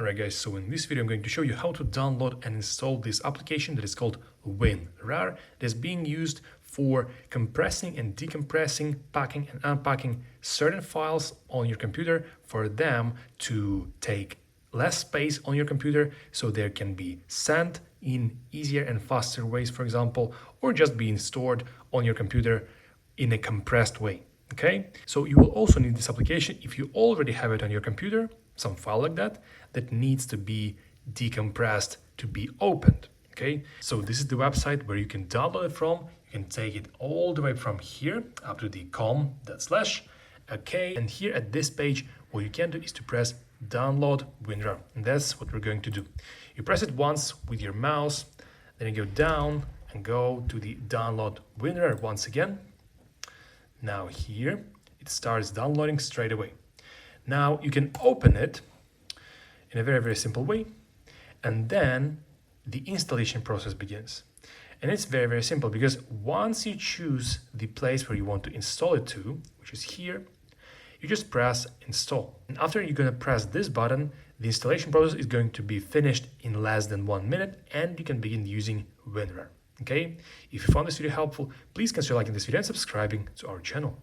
Alright guys, so in this video I'm going to show you how to download and install this application that is called WinRAR. It is being used for compressing and decompressing, packing and unpacking certain files on your computer for them to take less space on your computer so they can be sent in easier and faster ways, for example, or just being stored on your computer in a compressed way. Okay, so you will also need this application if you already have it on your computer, some file like that needs to be decompressed to be opened. Okay, so this is the website where you can download it from. You can take it all the way from here up to the com/. Okay, and here at this page, what you can do is to press download WinRAR, and that's what we're going to do. You press it once with your mouse, then you go down and go to the download WinRAR once again. Now here it starts downloading straight away. Now you can open it in a very simple way, and then the installation process begins. And it's very simple, because once you choose the place where you want to install it to, which is here, you just press install. And after you're going to press this button, the installation process is going to be finished in less than 1 minute, and you can begin using WinRAR. Okay, if you found this video helpful, please consider liking this video and subscribing to our channel.